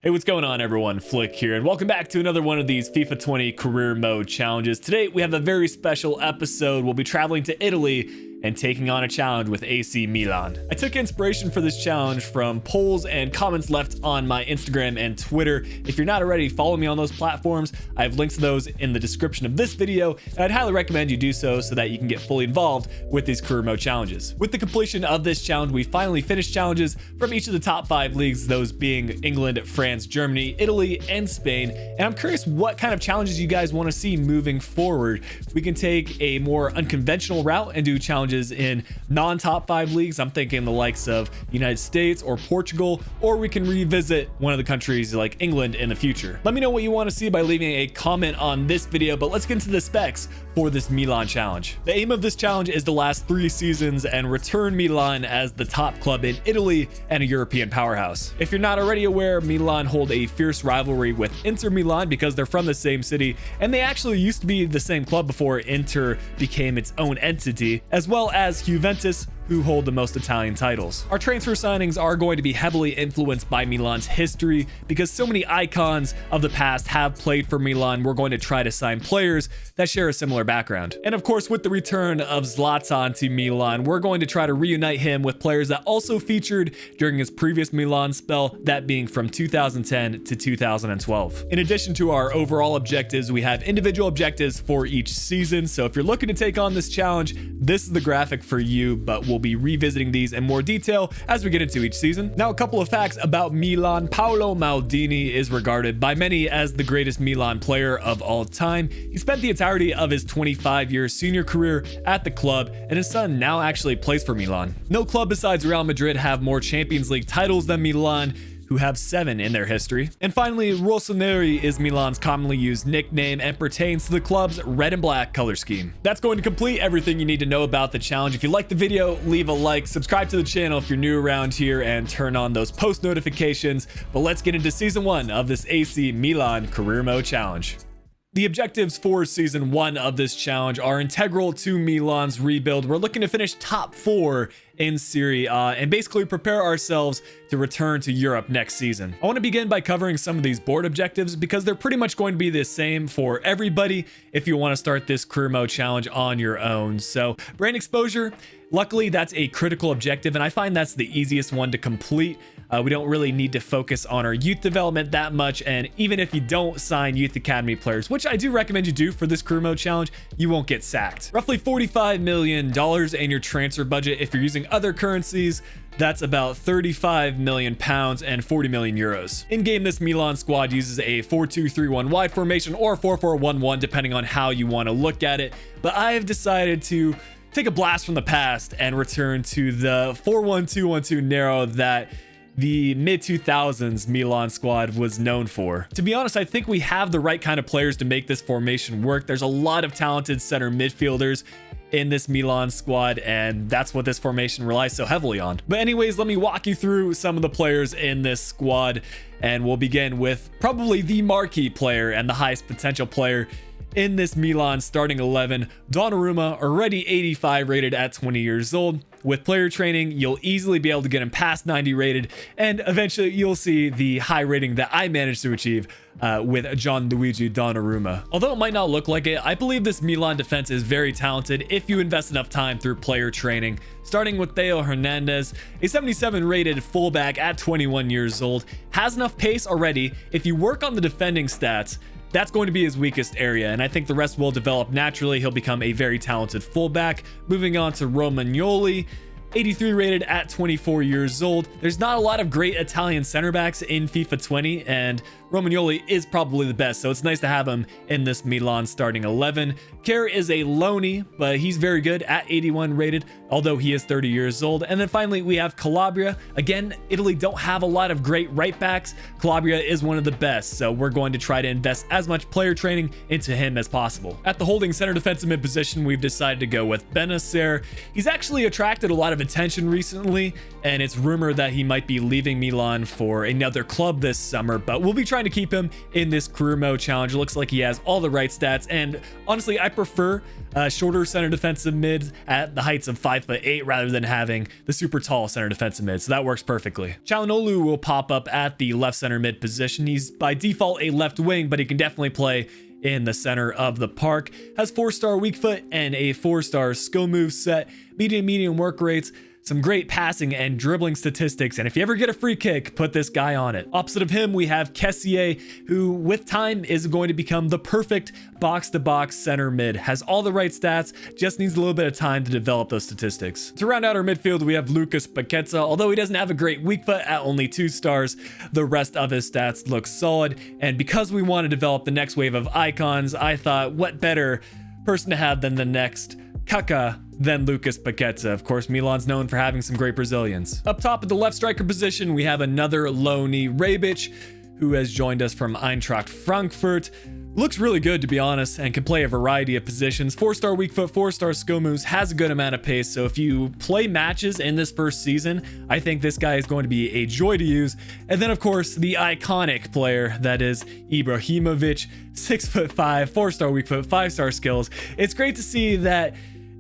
Hey, what's going on everyone? Flick here, and welcome back to another one of these FIFA 20 career mode challenges. Today we have a very special episode. We'll be traveling to Italy and taking on a challenge with AC Milan. I took inspiration for this challenge from polls and comments left on my Instagram and Twitter. If you're not already, follow me on those platforms. I have links to those in the description of this video, and I'd highly recommend you do so that you can get fully involved with these career mode challenges. With the completion of this challenge, we finally finished challenges from each of the top 5 leagues, those being England, France, Germany, Italy, and Spain. And I'm curious what kind of challenges you guys want to see moving forward. We can take a more unconventional route and do challenges in non-top 5 leagues. I'm thinking the likes of United States or Portugal, or we can revisit one of the countries like England in the future. Let me know what you want to see by leaving a comment on this video, but let's get into the specs for this Milan challenge. The aim of this challenge is to last 3 seasons and return Milan as the top club in Italy and a European powerhouse. If you're not already aware, Milan hold a fierce rivalry with Inter Milan because they're from the same city, and they actually used to be the same club before Inter became its own entity, as well as Juventus, who hold the most Italian titles. Our transfer signings are going to be heavily influenced by Milan's history because so many icons of the past have played for Milan. We're going to try to sign players that share a similar background. And of course, with the return of Zlatan to Milan, we're going to try to reunite him with players that also featured during his previous Milan spell, that being from 2010 to 2012. In addition to our overall objectives, we have individual objectives for each season. So if you're looking to take on this challenge, this is the graphic for you, but we'll be revisiting these in more detail as we get into each season. Now, a couple of facts about Milan. Paolo Maldini is regarded by many as the greatest Milan player of all time. He spent the entirety of his 25-year senior career at the club, and his son now actually plays for Milan. No club besides Real Madrid have more Champions League titles than Milan, who have 7 in their history. And finally, Rossoneri is Milan's commonly used nickname and pertains to the club's red and black color scheme. That's going to complete everything you need to know about the challenge. If you like the video, leave a like, subscribe to the channel if you're new around here, and turn on those post notifications. But let's get into season 1 of this AC Milan career mode challenge. The objectives for season 1 of this challenge are integral to Milan's rebuild. We're looking to finish top 4 in Serie A and basically prepare ourselves to return to Europe next season. I want to begin by covering some of these board objectives because they're pretty much going to be the same for everybody if you want to start this career mode challenge on your own. So, brand exposure, luckily that's a critical objective, and I find that's the easiest one to complete. We don't really need to focus on our youth development that much, and even if you don't sign youth academy players, which I do recommend you do for this career mode challenge, you won't get sacked. Roughly $45 million in your transfer budget. If you're using other currencies, that's about 35 million pounds and 40 million euros. In game, this Milan squad uses a 4-2-3-1 wide formation or 4-4-1-1, depending on how you want to look at it. But I have decided to take a blast from the past and return to the 4-1-2-1-2 narrow that the mid-2000s Milan squad was known for. To be honest, I think we have the right kind of players to make this formation work. There's a lot of talented center midfielders in this Milan squad, and that's what this formation relies so heavily on. But anyways, let me walk you through some of the players in this squad, and we'll begin with probably the marquee player and the highest potential player in this Milan starting 11, Donnarumma, already 85 rated at 20 years old. With player training, you'll easily be able to get him past 90 rated, and eventually you'll see the high rating that I managed to achieve with Gianluigi Donnarumma. Although it might not look like it, I believe this Milan defense is very talented if you invest enough time through player training. Starting with Theo Hernandez, a 77 rated fullback at 21 years old, has enough pace already. If you work on the defending stats, that's going to be his weakest area, and I think the rest will develop naturally. He'll become a very talented fullback. Moving on to Romagnoli, 83 rated at 24 years old. There's not a lot of great Italian center backs in FIFA 20, and Romagnoli is probably the best, so it's nice to have him in this Milan starting 11. Kerr is a loanee, but he's very good at 81 rated, although he is 30 years old. And then finally, we have Calabria. Again, Italy don't have a lot of great right backs. Calabria is one of the best, so we're going to try to invest as much player training into him as possible. At the holding center defensive mid position, we've decided to go with Benacer. He's actually attracted a lot of of attention recently, and it's rumored that he might be leaving Milan for another club this summer, but we'll be trying to keep him in this career mode challenge. It looks like he has all the right stats, and honestly, I prefer shorter center defensive mids at the heights of 5'8" rather than having the super tall center defensive mid, so that works perfectly. Çalhanoğlu will pop up at the left center mid position. He's by default a left wing, but he can definitely play in the center of the park. Has 4-star weak foot and a 4-star skill move set, medium work rates, some great passing and dribbling statistics, and if you ever get a free kick, put this guy on it. Opposite of him, we have Kessié, who with time is going to become the perfect box-to-box center mid. Has all the right stats, just needs a little bit of time to develop those statistics. To round out our midfield, we have Lucas Paquetá. Although he doesn't have a great weak foot at only 2 stars, the rest of his stats look solid, and because we want to develop the next wave of icons, I thought what better person to have than the next Kaká than Lucas Paquetá. Of course, Milan's known for having some great Brazilians. Up top at the left striker position, we have another loanee, Rebic, who has joined us from Eintracht Frankfurt. Looks really good, to be honest, and can play a variety of positions. 4-star weak foot, 4-star skill moves, has a good amount of pace, so if you play matches in this first season, I think this guy is going to be a joy to use. And then, of course, the iconic player that is Ibrahimovic, 6'5", 4-star weak foot, 5-star skills. It's great to see that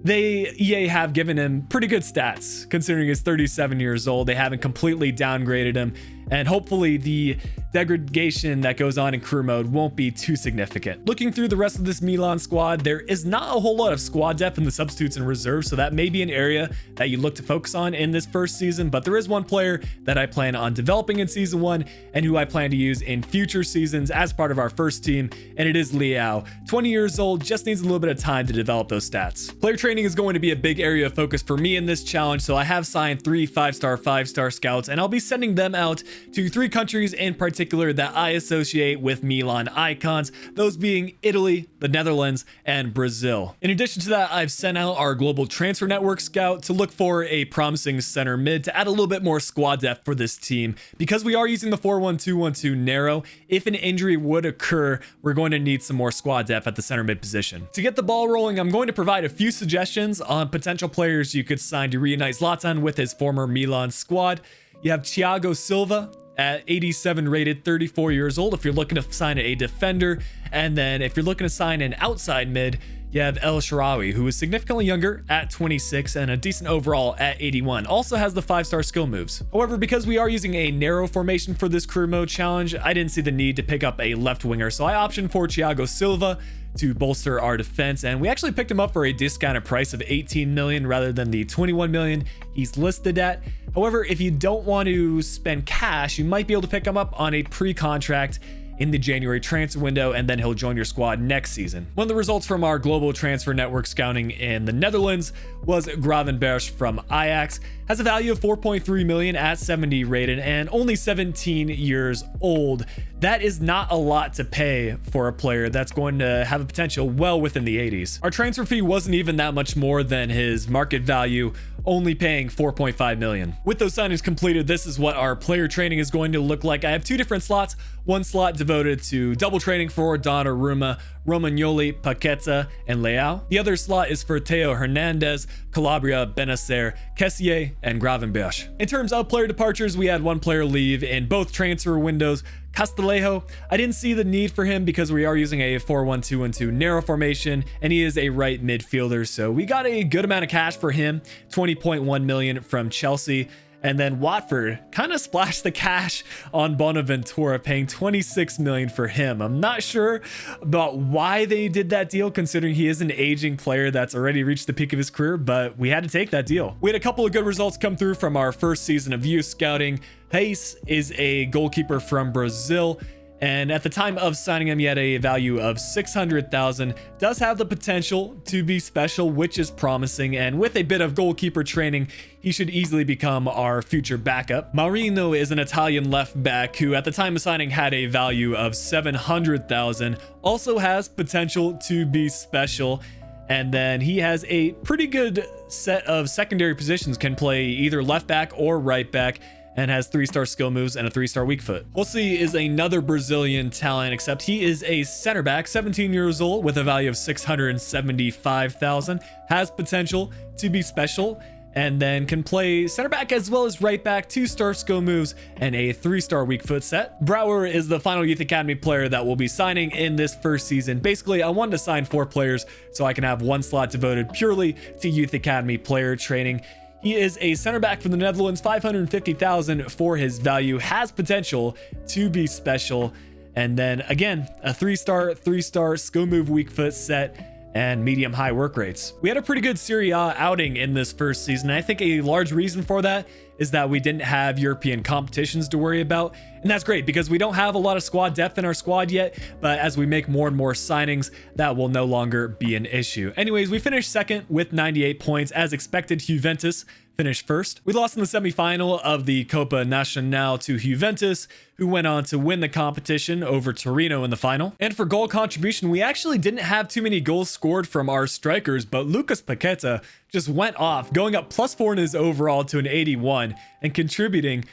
EA have given him pretty good stats considering he's 37 years old. They haven't completely downgraded him, and hopefully the degradation that goes on in career mode won't be too significant. Looking through the rest of this Milan squad, there is not a whole lot of squad depth in the substitutes and reserves, so that may be an area that you look to focus on in this first season, but there is one player that I plan on developing in season 1 and who I plan to use in future seasons as part of our first team, and it is Leao. 20 years old, just needs a little bit of time to develop those stats. Player training is going to be a big area of focus for me in this challenge, so I have signed 3 5-star scouts, and I'll be sending them out to 3 countries in particular that I associate with Milan icons, those being Italy, the Netherlands, and Brazil. In addition to that, I've sent out our global transfer network scout to look for a promising center mid to add a little bit more squad depth for this team. Because we are using the 4-1-2-1-2 narrow, if an injury would occur, we're going to need some more squad depth at the center mid position. To get the ball rolling, I'm going to provide a few suggestions on potential players you could sign to reunite Zlatan with his former Milan squad. You have Thiago Silva at 87 rated, 34 years old, if you're looking to sign a defender. And then if you're looking to sign an outside mid, you have El Shaarawy, who is significantly younger at 26 and a decent overall at 81. Also has the 5-star skill moves. However, because we are using a narrow formation for this career mode challenge, I didn't see the need to pick up a left winger, so I optioned for Thiago Silva to bolster our defense, and we actually picked him up for a discounted price of 18 million rather than the 21 million he's listed at. However, if you don't want to spend cash, you might be able to pick him up on a pre-contract in the January transfer window, and then he'll join your squad next season. One of the results from our global transfer network scouting in the Netherlands was Gravenberch from Ajax. Has a value of 4.3 million at 70 rated and only 17 years old. That is not a lot to pay for a player that's going to have a potential well within the 80s. Our transfer fee wasn't even that much more than his market value, only paying 4.5 million. With those signings completed, this is what our player training is going to look like. I have 2 different slots. One slot devoted to double training for Donnarumma, Romagnoli, Paquetá, and Leao. The other slot is for Theo Hernandez, Calabria, Benacer, Kessié, and Gravenberch. In terms of player departures, we had 1 player leave in both transfer windows. Castillejo, I didn't see the need for him because we are using a 4-1-2-1-2 narrow formation, and he is a right midfielder, so we got a good amount of cash for him, 20.1 million from Chelsea. And then Watford kind of splashed the cash on Bonaventura, paying 26 million for him. I'm not sure about why they did that deal, considering he is an aging player that's already reached the peak of his career, but we had to take that deal. We had a couple of good results come through from our first season of youth scouting. Reis is a goalkeeper from Brazil, and at the time of signing him, he had a value of 600,000. Does have the potential to be special, which is promising, and with a bit of goalkeeper training, he should easily become our future backup. Marino is an Italian left back who at the time of signing had a value of 700,000. Also has potential to be special, and then he has a pretty good set of secondary positions, can play either left back or right back, and has 3-star skill moves and a 3-star weak foot. Jose is another Brazilian talent, except he is a center back, 17 years old, with a value of 675,000, has potential to be special, and then can play center back as well as right back, 2-star skill moves, and a 3-star weak foot set. Brouwer is the final Youth Academy player that will be signing in this first season. Basically, I wanted to sign 4 players so I can have 1 slot devoted purely to Youth Academy player training. He is a center back from the Netherlands, 550,000 for his value, has potential to be special. And then again, a 3-star skill move weak foot set and medium high work rates. We had a pretty good Serie A outing in this first season. I think a large reason for that is that we didn't have European competitions to worry about. And that's great because we don't have a lot of squad depth in our squad yet, but as we make more and more signings, that will no longer be an issue. Anyways, we finished second with 98 points. As expected, Juventus finished first. We lost in the semifinal of the Coppa Nacional to Juventus, who went on to win the competition over Torino in the final. And for goal contribution, we actually didn't have too many goals scored from our strikers, but Lucas Paqueta just went off, going up +4 in his overall to an 81 and contributing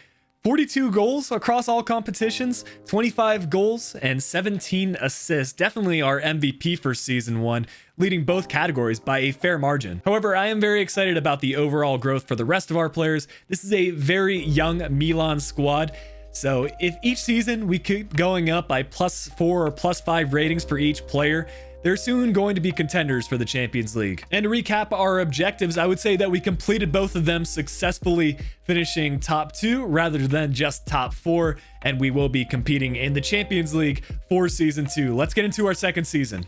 42 goals across all competitions, 25 goals, and 17 assists. Definitely our MVP for season 1, leading both categories by a fair margin. However, I am very excited about the overall growth for the rest of our players. This is a very young Milan squad. So if each season we keep going up by +4 or +5 ratings for each player, they're soon going to be contenders for the Champions League. And to recap our objectives, I would say that we completed both of them successfully, finishing top 2 rather than just top 4, and we will be competing in the Champions League for season 2. Let's get into our second season.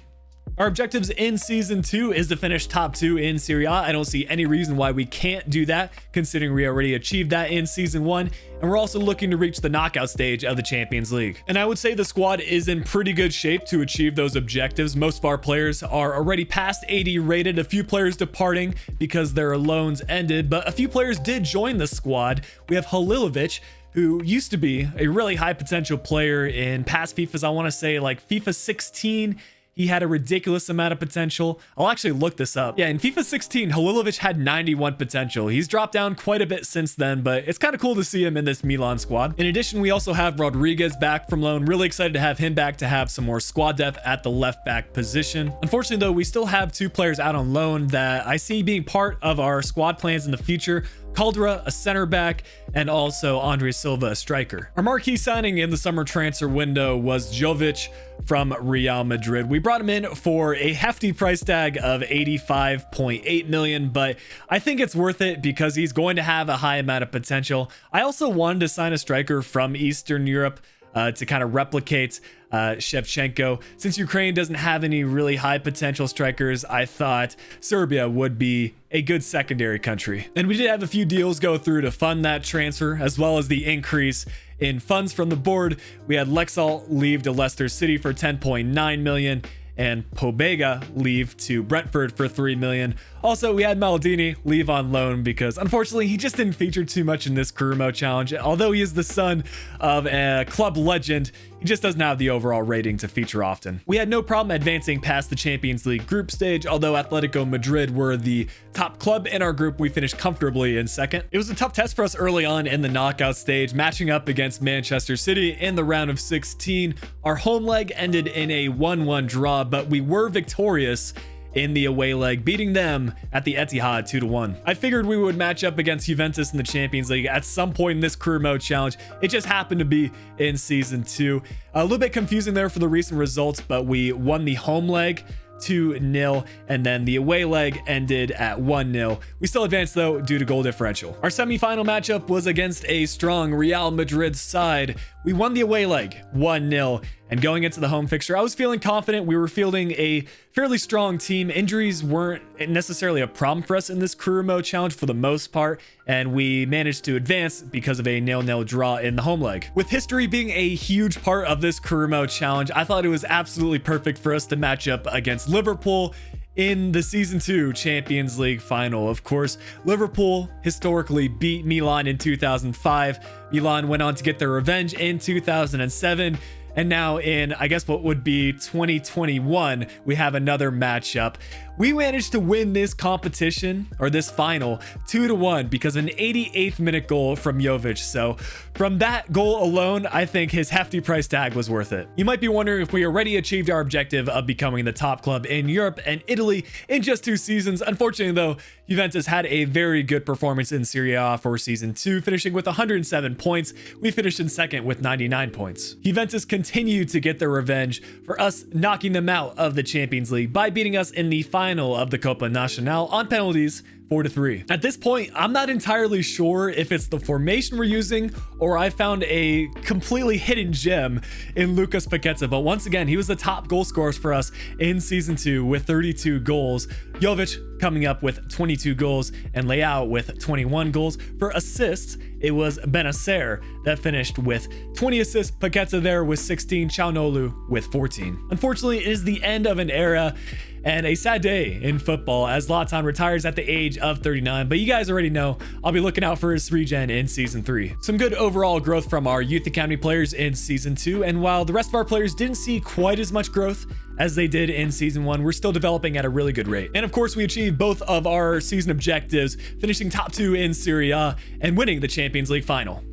Our objectives in season 2 is to finish top 2 in Serie A. I don't see any reason why we can't do that, considering we already achieved that in season 1. And we're also looking to reach the knockout stage of the Champions League. And I would say the squad is in pretty good shape to achieve those objectives. Most of our players are already past 80 rated, a few players departing because their loans ended, but a few players did join the squad. We have Halilovic, who used to be a really high potential player in past FIFAs. I want to say like FIFA 16. He had a ridiculous amount of potential. I'll actually look this up. Yeah, in FIFA 16, Halilovic had 91 potential. He's dropped down quite a bit since then, but it's kind of cool to see him in this Milan squad. In addition, we also have Rodriguez back from loan. Really excited to have him back to have some more squad depth at the left back position. Unfortunately, though, we still have 2 players out on loan that I see being part of our squad plans in the future. Caldera, a center back, and also Andre Silva, a striker. Our marquee signing in the summer transfer window was Jovic from Real Madrid. We brought him in for a hefty price tag of 85.8 million, but I think it's worth it because he's going to have a high amount of potential. I also wanted to sign a striker from Eastern Europe to kind of replicate Shevchenko. Since Ukraine doesn't have any really high potential strikers, I thought Serbia would be a good secondary country. And we did have a few deals go through to fund that transfer, as well as the increase in funds from the board. We had Lexall leave to Leicester City for 10.9 million and Pobega leave to Brentford for 3 million. Also, we had Maldini leave on loan because unfortunately he just didn't feature too much in this career mode challenge. Although he is the son of a club legend, he just doesn't have the overall rating to feature often. We had no problem advancing past the Champions League group stage. Although Atletico Madrid were the top club in our group, we finished comfortably in second. It was a tough test for us early on in the knockout stage, matching up against Manchester City in the round of 16. Our home leg ended in a 1-1 draw, but we were victorious in the away leg, beating them at the Etihad 2-1. I figured we would match up against Juventus in the Champions League at some point in this career mode challenge. It just happened to be in season 2. A little bit confusing there for the recent results, but we won the home leg 2-0, and then the away leg ended at 1-0. We still advanced though due to goal differential. Our semi-final matchup was against a strong Real Madrid side. We won the away leg 1-0, and going into the home fixture, I was feeling confident. We were fielding a fairly strong team. Injuries weren't necessarily a problem for us in this career mode challenge for the most part, and we managed to advance because of a 0-0 draw in the home leg. With history being a huge part of this career mode challenge, I thought it was absolutely perfect for us to match up against Liverpool in the season 2 Champions League final. Of course, Liverpool historically beat Milan in 2005. Milan went on to get their revenge in 2007. And now in, I guess what would be 2021, we have another matchup. We managed to win this competition, or this final, 2-1 because of an 88th minute goal from Jovic. So from that goal alone, I think his hefty price tag was worth it. You might be wondering if we already achieved our objective of becoming the top club in Europe and Italy in just 2 seasons. Unfortunately though, Juventus had a very good performance in Serie A for season 2, finishing with 107 points. We finished in second with 99 points. Juventus continued to get their revenge for us knocking them out of the Champions League by beating us in the final of the Coppa Nacional on penalties, 4-3. At this point, I'm not entirely sure if it's the formation we're using or I found a completely hidden gem in Lucas Paqueta, but once again, he was the top goal scorer for us in season 2 with 32 goals. Jovic coming up with 22 goals and Leao with 21 goals. For assists, it was Benacer that finished with 20 assists, Paqueta there with 16, Çalhanoğlu with 14. Unfortunately, it is the end of an era and a sad day in football as Zlatan retires at the age of 39, but you guys already know I'll be looking out for his regen in season 3. Some good overall growth from our youth academy players in season 2, and while the rest of our players didn't see quite as much growth as they did in season 1, we're still developing at a really good rate. And of course, we achieved both of our season objectives, finishing top 2 in Serie A and winning the Champions League final.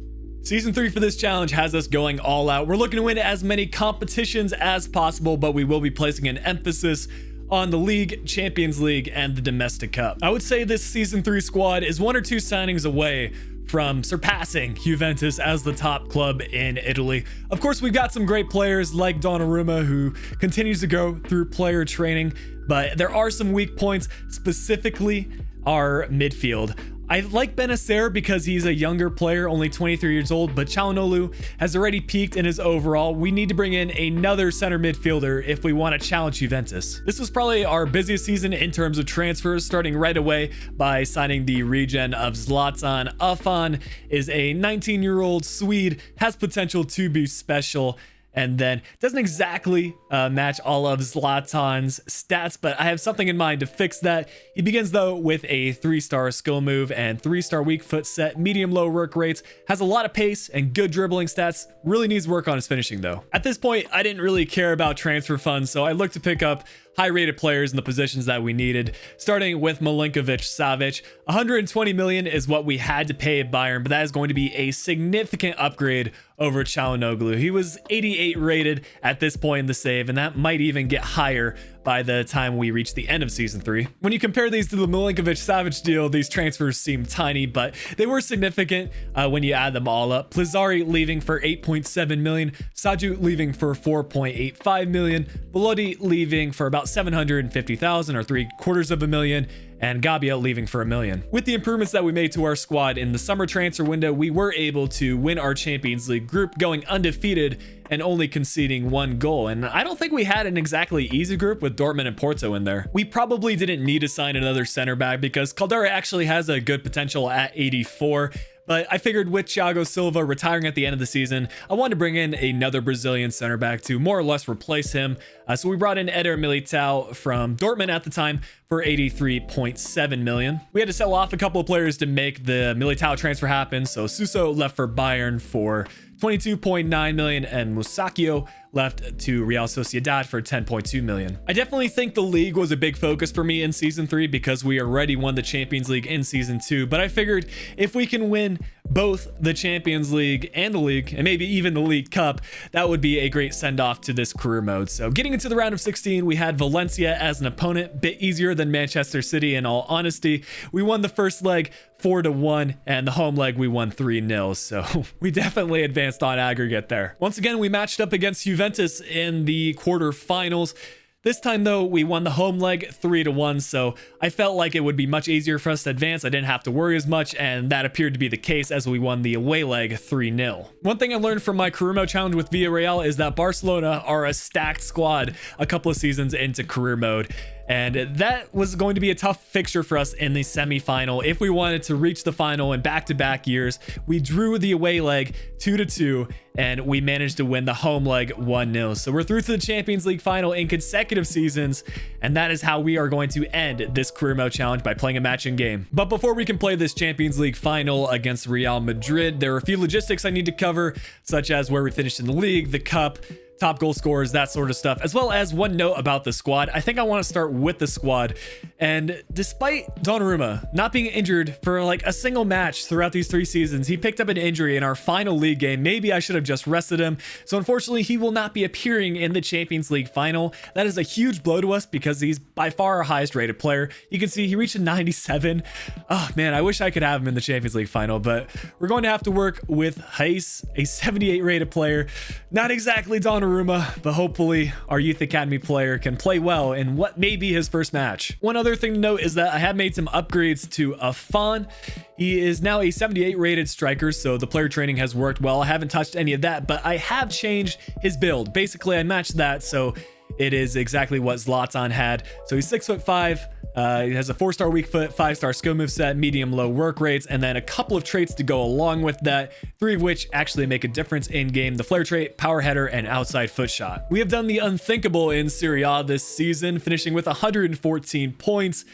Season 3 for this challenge has us going all out. We're looking to win as many competitions as possible, but we will be placing an emphasis on the league, Champions League, and the domestic cup. I would say this season 3 squad is 1 or 2 signings away from surpassing Juventus as the top club in Italy. Of course, we've got some great players like Donnarumma, who continues to go through player training, but there are some weak points, specifically our midfield. I like Benacer because he's a younger player, only 23 years old, but Çalhanoğlu has already peaked in his overall. We need to bring in another center midfielder if we want to challenge Juventus. This was probably our busiest season in terms of transfers, starting right away by signing the regen of Zlatan. Afan is a 19-year-old Swede, has potential to be special, and then doesn't exactly match all of Zlatan's stats, but I have something in mind to fix that. He begins though with a 3-star skill move and 3-star weak foot set, medium low work rates, has a lot of pace and good dribbling stats, really needs work on his finishing though. At this point, I didn't really care about transfer funds, so I looked to pick up high-rated players in the positions that we needed, starting with Milinkovic-Savic. 120 million is what we had to pay Bayern, but that is going to be a significant upgrade over Çalhanoğlu. He was 88 rated at this point in the save, and that might even get higher by the time we reach the end of season 3. When you compare these to the Milinkovic-Savic deal, these transfers seem tiny, but they were significant when you add them all up. Plizzari leaving for 8.7 million, Saju leaving for 4.85 million, Bellotti leaving for about 750,000 or 750,000, and Gabbia leaving for $1 million. With the improvements that we made to our squad in the summer transfer window, we were able to win our Champions League group, going undefeated and only conceding 1 goal. And I don't think we had an exactly easy group with Dortmund and Porto in there. We probably didn't need to sign another center back because Caldera actually has a good potential at 84. But I figured with Thiago Silva retiring at the end of the season, I wanted to bring in another Brazilian center back to more or less replace him. So we brought in Eder Militao from Dortmund at the time for 83.7 million. We had to sell off a couple of players to make the Militao transfer happen. So Suso left for Bayern for 22.9 million and Musacchio left to Real Sociedad for 10.2 million. I definitely think the league was a big focus for me in season 3 because we already won the Champions League in season 2, but I figured if we can win both the Champions League and the league, and maybe even the League Cup, that would be a great send-off to this career mode. So getting into the round of 16, we had Valencia as an opponent, bit easier than Manchester City in all honesty. We won the first leg 4-1, and the home leg we won 3-0, so we definitely advanced on aggregate there. Once again, we matched up against Juventus in the quarterfinals. This time though, we won the home leg 3-1, so I felt like it would be much easier for us to advance. I didn't have to worry as much, and that appeared to be the case as we won the away leg 3-0. One thing I learned from my career mode challenge with Villarreal is that Barcelona are a stacked squad a couple of seasons into career mode. And that was going to be a tough fixture for us in the semi-final if we wanted to reach the final in back-to-back years. We drew the away leg 2-2, and we managed to win the home leg 1-0. So we're through to the Champions League final in consecutive seasons, and that is how we are going to end this career mode challenge, by playing a matching game. But before we can play this Champions League final against Real Madrid, there are a few logistics I need to cover, such as where we finished in the league, the cup, top goal scorers, that sort of stuff, as well as one note about the squad. I think I want to start with the squad. And despite Donnarumma not being injured for like a single match throughout these 3 seasons, he picked up an injury in our final league game. Maybe I should have just rested him. So unfortunately, he will not be appearing in the Champions League final. That is a huge blow to us because he's by far our highest rated player. You can see he reached a 97. Oh man, I wish I could have him in the Champions League final, but we're going to have to work with Heis, a 78 rated player. Not exactly Donnarumma, but hopefully our Youth Academy player can play well in what may be his first match. One other thing to note is that I have made some upgrades to Afan. He is now a 78 rated striker, so the player training has worked well. I haven't touched any of that, but I have changed his build. Basically, I matched that, so it is exactly what Zlatan had. So he's 6'5". He has a 4-star weak foot, 5-star skill moveset, medium low work rates, and then a couple of traits to go along with that, 3 of which actually make a difference in game: the flare trait, power header, and outside foot shot. We have done the unthinkable in Serie A this season, finishing with 114 points.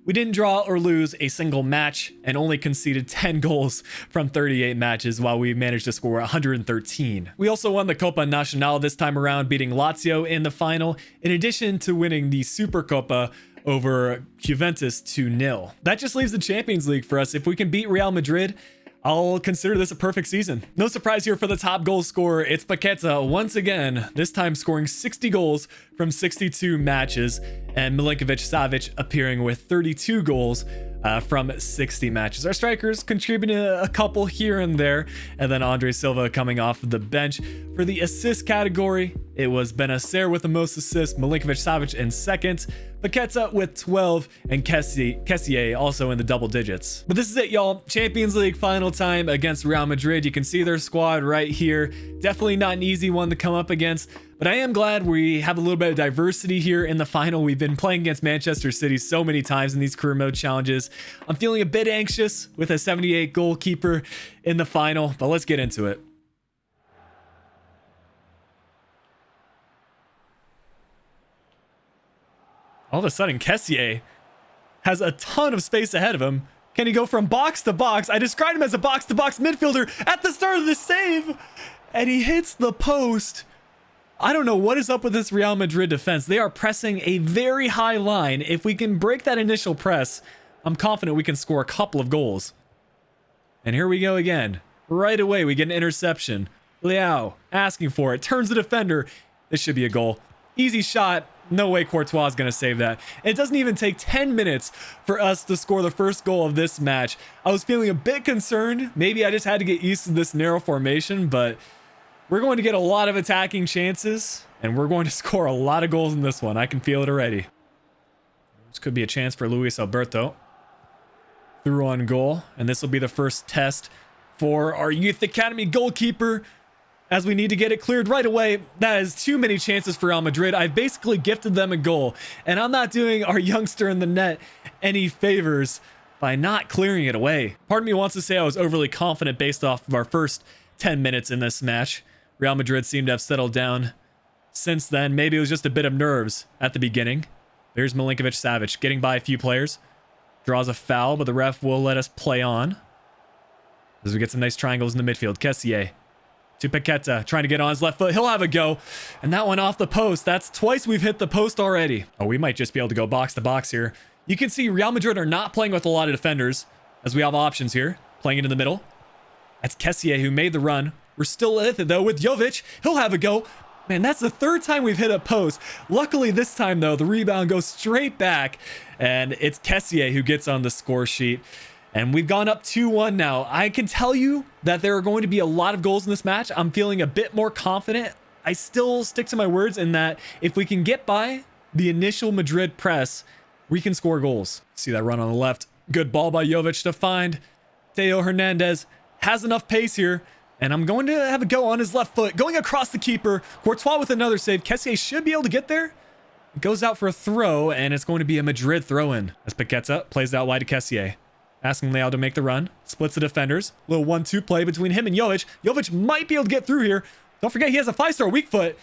We didn't draw or lose a single match and only conceded 10 goals from 38 matches, while we managed to score 113. We also won the Coppa Nacional this time around, beating Lazio in the final, in addition to winning the Supercoppa over Juventus 2-0. That just leaves the Champions League for us. If we can beat Real Madrid, I'll consider this a perfect season. No surprise here for the top goal scorer. It's Paqueta once again, this time scoring 60 goals from 62 matches, and Milinkovic-Savic appearing with 32 goals from 60 matches. Our strikers contributing a couple here and there, and then Andre Silva coming off the bench. For the assist category, it was Benacer with the most assists, Milinkovic-Savic in second, Paqueta with 12, and Kessié also in the double digits. But this is it, y'all. Champions League final time against Real Madrid. You can see their squad right here. Definitely not an easy one to come up against, but I am glad we have a little bit of diversity here in the final. We've been playing against Manchester City so many times in these career mode challenges. I'm feeling a bit anxious with a 78 goalkeeper in the final, but let's get into it. All of a sudden, Kessié has a ton of space ahead of him. Can he go from box to box? I described him as a box-to-box midfielder at the start of the save, and he hits the post. I don't know what is up with this Real Madrid defense. They are pressing a very high line. If we can break that initial press, I'm confident we can score a couple of goals. And here we go again. Right away, we get an interception. Leao asking for it. Turns the defender. This should be a goal. Easy shot. No way Courtois is going to save that. It doesn't even take 10 minutes for us to score the first goal of this match. I was feeling a bit concerned. Maybe I just had to get used to this narrow formation, but we're going to get a lot of attacking chances, and we're going to score a lot of goals in this one. I can feel it already. This could be a chance for Luis Alberto. Through on goal, and this will be the first test for our Youth Academy goalkeeper, as we need to get it cleared right away. That is too many chances for Real Madrid. I've basically gifted them a goal, and I'm not doing our youngster in the net any favors by not clearing it away. Part of me wants to say I was overly confident based off of our first 10 minutes in this match. Real Madrid seemed to have settled down since then. Maybe it was just a bit of nerves at the beginning. There's Milinkovic-Savic getting by a few players. Draws a foul, but the ref will let us play on as we get some nice triangles in the midfield. Kessié to Paqueta, trying to get on his left foot. He'll have a go, and that one off the post. That's twice we've hit the post already. Oh, we might just be able to go box to box here. You can see Real Madrid are not playing with a lot of defenders, as we have options here. Playing it in the middle. That's Kessié who made the run. We're still with it, though, with Jovic. He'll have a go. Man, that's the third time we've hit a post. Luckily, this time, though, the rebound goes straight back, and it's Kessié who gets on the score sheet. And we've gone up 2-1 now. I can tell you that there are going to be a lot of goals in this match. I'm feeling a bit more confident. I still stick to my words in that if we can get by the initial Madrid press, we can score goals. See that run on the left. Good ball by Jovic to find Theo Hernandez. Has enough pace here. And I'm going to have a go on his left foot. Going across the keeper. Courtois with another save. Kessié should be able to get there. It goes out for a throw, and it's going to be a Madrid throw-in. As Paqueta plays out wide to Kessié. Asking Leao to make the run. Splits the defenders. Little 1-2 play between him and Jovic. Jovic might be able to get through here. Don't forget he has a 5-star weak foot.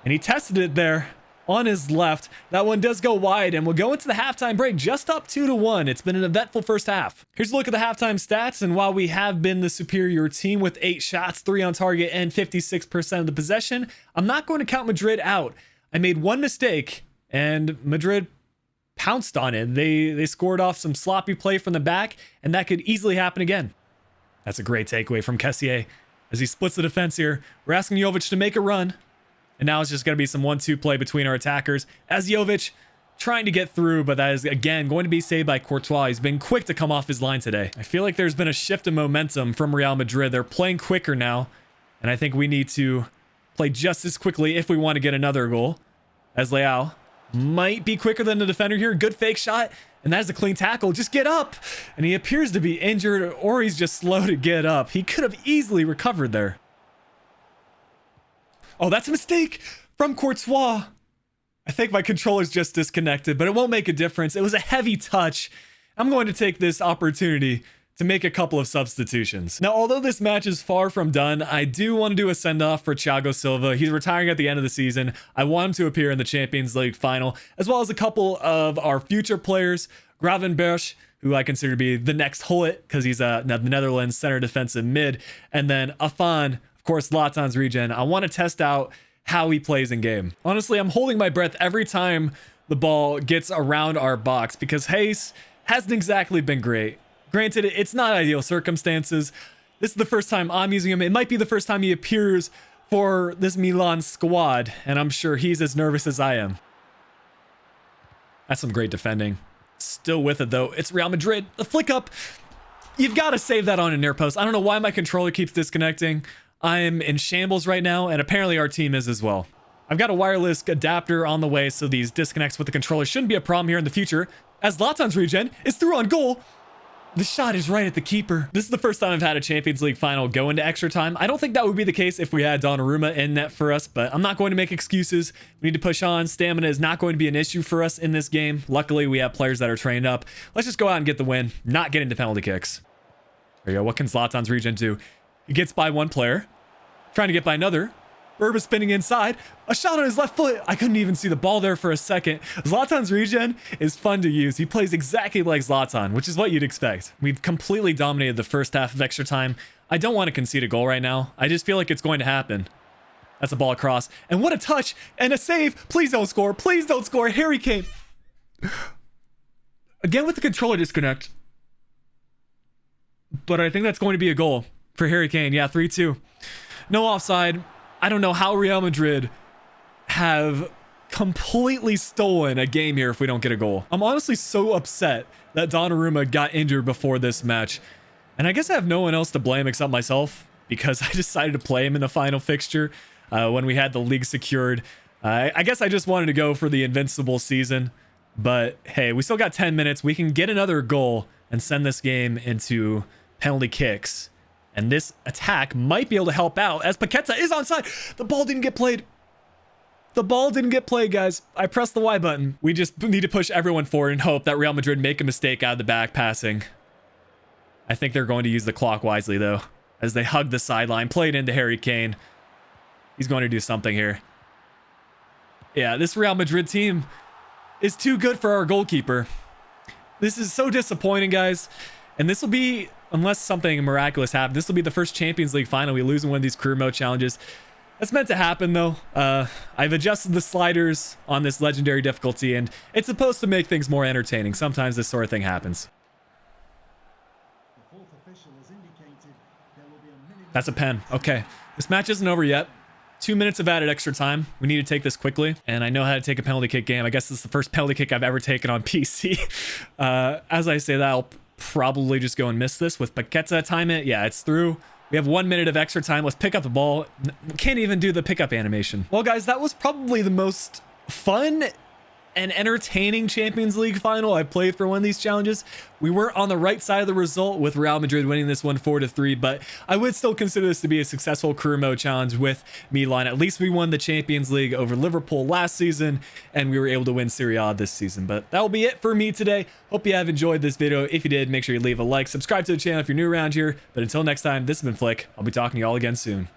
And he tested it there. on his left. That one does go wide, and we'll go into the halftime break just up 2-1. It's been an eventful first half. Here's a look at the halftime stats, and while we have been the superior team with 8 shots, 3 on target, and 56% of the possession, I'm not going to count Madrid out. I made one mistake, and Madrid pounced on it. They scored off some sloppy play from the back, and that could easily happen again. That's a great takeaway from Kessié as he splits the defense here. We're asking Jovic to make a run. And now it's just going to be some 1-2 play between our attackers as Jovic trying to get through, but that is, again, going to be saved by Courtois. He's been quick to come off his line today. I feel like there's been a shift in momentum from Real Madrid. They're playing quicker now, and I think we need to play just as quickly if we want to get another goal, as Leao might be quicker than the defender here. Good fake shot, and that is a clean tackle. Just get up. And he appears to be injured, or he's just slow to get up. He could have easily recovered there. Oh, that's a mistake from Courtois. I think my controller's just disconnected, but it won't make a difference. It was a heavy touch. I'm going to take this opportunity to make a couple of substitutions. Now, although this match is far from done, I do want to do a send-off for Thiago Silva. He's retiring at the end of the season. I want him to appear in the Champions League final, as well as a couple of our future players, Gravenberch, who I consider to be the next Hullet, because he's the Netherlands center defensive mid, and then Afan, of course, Zlatan's regen. I want to test out how he plays in game. Honestly, I'm holding my breath every time the ball gets around our box because Hayes hasn't exactly been great. Granted, it's not ideal circumstances. This is the first time I'm using him. It might be the first time he appears for this Milan squad, and I'm sure he's as nervous as I am. That's some great defending. Still with it, though. It's Real Madrid. The flick up. You've got to save that on a near post. I don't know why my controller keeps disconnecting. I'm in shambles right now, and apparently our team is as well. I've got a wireless adapter on the way, so these disconnects with the controller shouldn't be a problem here in the future. As Zlatan's regen is through on goal. The shot is right at the keeper. This is the first time I've had a Champions League final go into extra time. I don't think that would be the case if we had Donnarumma in net for us, but I'm not going to make excuses. We need to push on. Stamina is not going to be an issue for us in this game. Luckily, we have players that are trained up. Let's just go out and get the win, not get into penalty kicks. There you go. What can Zlatan's regen do? He gets by one player, trying to get by another. Berba spinning inside. A shot on his left foot. I couldn't even see the ball there for a second. Zlatan's regen is fun to use. He plays exactly like Zlatan, which is what you'd expect. We've completely dominated the first half of extra time. I don't want to concede a goal right now. I just feel like it's going to happen. That's a ball across. And what a touch and a save. Please don't score. Please don't score. Harry Kane. Again with the controller disconnect. But I think that's going to be a goal for Harry Kane. Yeah, 3-2. No offside. I don't know how Real Madrid have completely stolen a game here if we don't get a goal. I'm honestly so upset that Donnarumma got injured before this match. And I guess I have no one else to blame except myself because I decided to play him in the final fixture when we had the league secured. I guess I just wanted to go for the invincible season. But hey, we still got 10 minutes. We can get another goal and send this game into penalty kicks. And this attack might be able to help out as Paqueta is onside. The ball didn't get played. The ball didn't get played, guys. I pressed the Y button. We just need to push everyone forward and hope that Real Madrid make a mistake out of the back passing. I think they're going to use the clock wisely, though, as they hug the sideline, play it into Harry Kane. He's going to do something here. Yeah, this Real Madrid team is too good for our goalkeeper. This is so disappointing, guys. And this will be, unless something miraculous happens, this will be the first Champions League final we lose in one of these career mode challenges. That's meant to happen, though. I've adjusted the sliders on this legendary difficulty, and it's supposed to make things more entertaining. Sometimes this sort of thing happens. That's a pen. Okay. This match isn't over yet. 2 minutes of added extra time. We need to take this quickly. And I know how to take a penalty kick game. I guess this is the first penalty kick I've ever taken on PC. As I say that, I'll probably just go and miss this with Paqueta. Time it. Yeah, it's through. We have 1 minute of extra time. Let's pick up the ball. Can't even do the pickup animation. Well, guys, that was probably the most fun and entertaining Champions League final I played for one of these challenges. We weren't on the right side of the result with Real Madrid winning this one 4-3, but I would still consider this to be a successful career mode challenge with Milan. At least we won the Champions League over Liverpool last season, and we were able to win Serie A this season. But that will be it for me today. Hope you have enjoyed this video. If you did, make sure you leave a like, subscribe to the channel if you're new around here. But until next time, this has been Flick. I'll be talking to you all again soon.